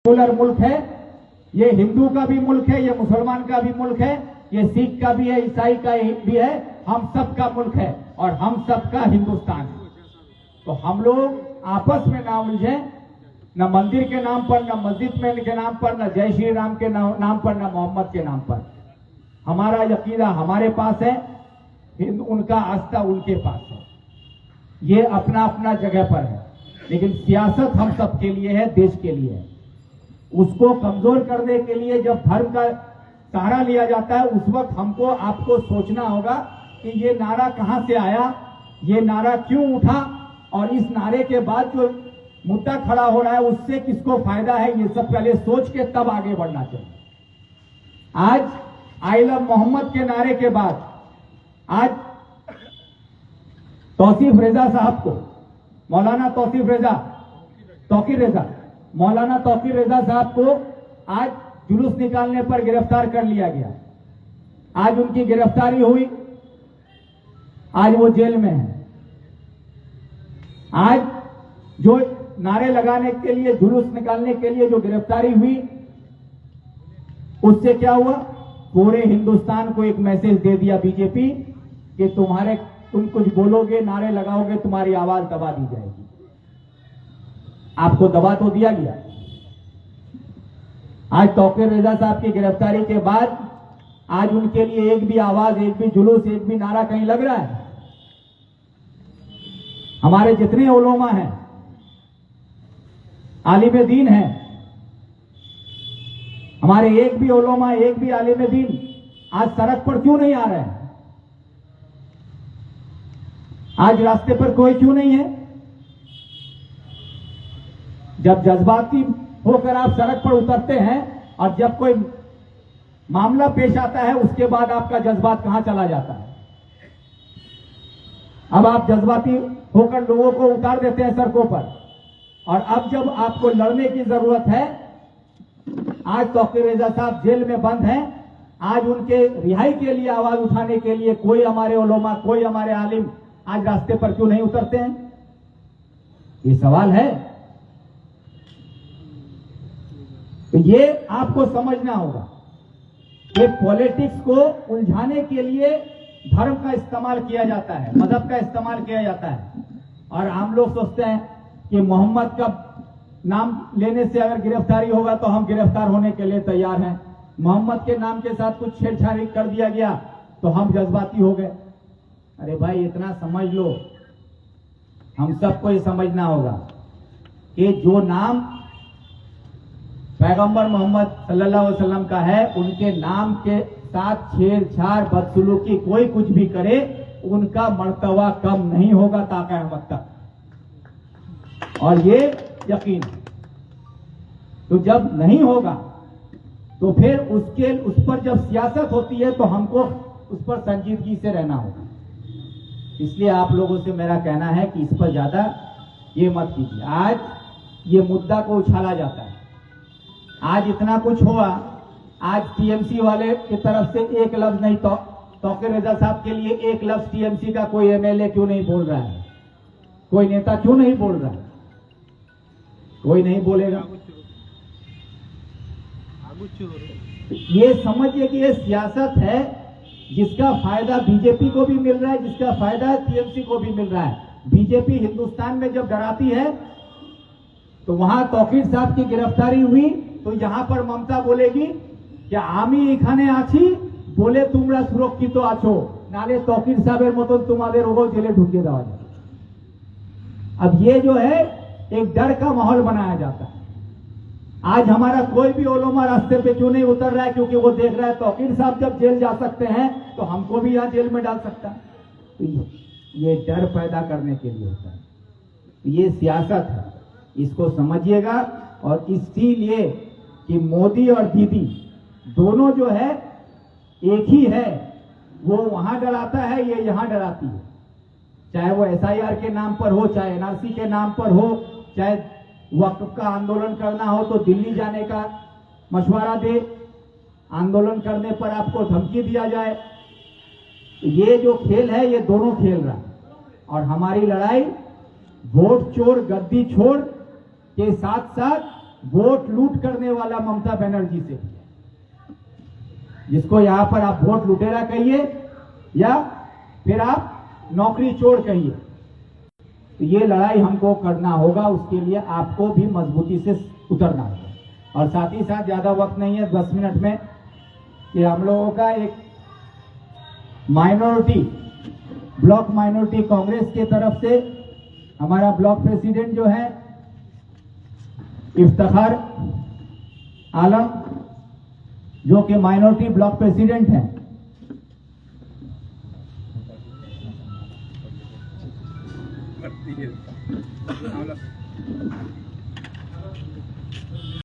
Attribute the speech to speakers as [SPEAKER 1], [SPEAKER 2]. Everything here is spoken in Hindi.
[SPEAKER 1] सेकुलर मुल्क है, ये हिंदू का भी मुल्क है, ये मुसलमान का भी मुल्क है, ये सिख का भी है, ईसाई का भी है, हम सब का मुल्क है और हम सब का हिंदुस्तान है। तो हम लोग आपस में ना उलझे, न मंदिर के नाम पर, न मस्जिद में के नाम पर, न जय श्री राम के नाम पर, न मोहम्मद के नाम पर। हमारा यकीदा हमारे पास है, उनका आस्था उनके पास है। ये अपना अपना जगह पर है, लेकिन सियासत हम सब के लिए है, देश के लिए है। उसको कमजोर करने के लिए जब धर्म का सहारा लिया जाता है, उस वक्त हमको आपको सोचना होगा कि ये नारा कहां से आया, ये नारा क्यों उठा, और इस नारे के बाद जो मुद्दा खड़ा हो रहा है उससे किसको फायदा है, ये सब पहले सोच के तब आगे बढ़ना चाहिए। आज आई लव मोहम्मद के नारे के बाद आज तौसीफ रेजा साहब को, मौलाना तौसीफ रेजा, तौकीर रेजा, मौलाना तौकीर रेजा साहब को आज जुलूस निकालने पर गिरफ्तार कर लिया गया। आज उनकी गिरफ्तारी हुई, आज वो जेल में है। आज जो नारे लगाने के लिए, जुलूस निकालने के लिए जो गिरफ्तारी हुई, उससे क्या हुआ, पूरे हिंदुस्तान को एक मैसेज दे दिया बीजेपी कि तुम कुछ बोलोगे, नारे लगाओगे, तुम्हारी आवाज दबा दी जाएगी। आपको दबा तो दिया गया। आज तौकीर रेजा साहब की गिरफ्तारी के बाद आज उनके लिए एक भी आवाज, एक भी जुलूस, एक भी नारा कहीं लग रहा है? हमारे जितने उलमा हैं, आलिम दीन हैं, हमारे एक भी उलमा, एक भी आलिम दीन आज सड़क पर क्यों नहीं आ रहे हैं? आज रास्ते पर कोई क्यों नहीं है? जब जज्बाती होकर आप सड़क पर उतरते हैं और जब कोई मामला पेश आता है, उसके बाद आपका जज्बात कहां चला जाता है? अब आप जज्बाती होकर लोगों को उतार देते हैं सड़कों पर, और अब जब आपको लड़ने की जरूरत है, आज तौकीर रेजा साहब जेल में बंद हैं, आज उनके रिहाई के लिए आवाज उठाने के लिए कोई हमारे उलमा, कोई हमारे आलिम आज रास्ते पर क्यों नहीं उतरते हैं? ये सवाल है। तो ये आपको समझना होगा कि पॉलिटिक्स को उलझाने के लिए धर्म का इस्तेमाल किया जाता है, मजहब का इस्तेमाल किया जाता है, और हम लोग सोचते हैं कि मोहम्मद का नाम लेने से अगर गिरफ्तारी होगा तो हम गिरफ्तार होने के लिए तैयार हैं। मोहम्मद के नाम के साथ कुछ छेड़छाड़ कर दिया गया तो हम जज्बाती हो गए। अरे भाई, इतना समझ लो, हम सबको ये समझना होगा कि जो नाम पैगंबर मोहम्मद सल्लल्लाहु अलैहि वसल्लम का है, उनके नाम के साथ छेड़छाड़, बदसलूकी कोई कुछ भी करे, उनका मर्तबा कम नहीं होगा ता क़यामत तक, और ये यकीन। तो जब नहीं होगा तो फिर उस पर जब सियासत होती है तो हमको उस पर संजीदगी से रहना होगा। इसलिए आप लोगों से मेरा कहना है कि इस पर ज्यादा ये मत कीजिए। आज ये मुद्दा को उछाला जाता है, आज इतना कुछ हुआ, आज टीएमसी वाले की तरफ से एक लफ्ज नहीं, तौकीर रेजा साहब के लिए एक लफ्ज टीएमसी का कोई एमएलए क्यों नहीं बोल रहा है? कोई नेता क्यों नहीं बोल रहा है? कोई नहीं बोलेगा। ये समझिए कि ये सियासत है, जिसका फायदा बीजेपी को भी मिल रहा है, जिसका फायदा टीएमसी को भी मिल रहा है। बीजेपी हिंदुस्तान में जब डराती है तो वहां तौकीर साहब की गिरफ्तारी हुई तो यहां पर ममता बोलेगी कि आमी एखाने आछी बोले तुमरा सुरक्षित आछो, नाले तौकीर साहबेर मतन तुम्हादेर ओगो जेले ढुकिए देওয়া जाए। अब ये जो है एक डर का माहौल बनाया जाता है। आज हमारा कोई भी उलमा रास्ते पे क्यों नहीं उतर रहा है? क्योंकि वो देख रहा है तौकीर साहब जब जेल जा सकते हैं तो हमको भी यहां जेल में डाल सकता है। तो ये डर पैदा करने के लिए होता है। ये सियासत है, इसको समझिएगा। और इसीलिए कि मोदी और दीदी दोनों जो है एक ही है, वो वहां डराता है, ये यहां डराती है। चाहे वो एसआईआर के नाम पर हो, चाहे एनआरसी के नाम पर हो, चाहे वक्फ का आंदोलन करना हो तो दिल्ली जाने का मशवरा दे, आंदोलन करने पर आपको धमकी दिया जाए। ये जो खेल है, ये दोनों खेल रहा है। और हमारी लड़ाई वोट चोर गद्दी छोड़ के साथ साथ वोट लूट करने वाला ममता बनर्जी से, जिसको यहां पर आप वोट लुटेरा कहिए या फिर आप नौकरी चोर कहिए। तो ये लड़ाई हमको करना होगा, उसके लिए आपको भी मजबूती से उतरना होगा। और साथ ही साथ ज्यादा वक्त नहीं है 10 मिनट में, कि हम लोगों का एक माइनॉरिटी ब्लॉक माइनॉरिटी कांग्रेस के तरफ से हमारा ब्लॉक प्रेसिडेंट जो है इफ्तिखार आलम, जो कि माइनॉरिटी ब्लॉक प्रेसिडेंट हैं,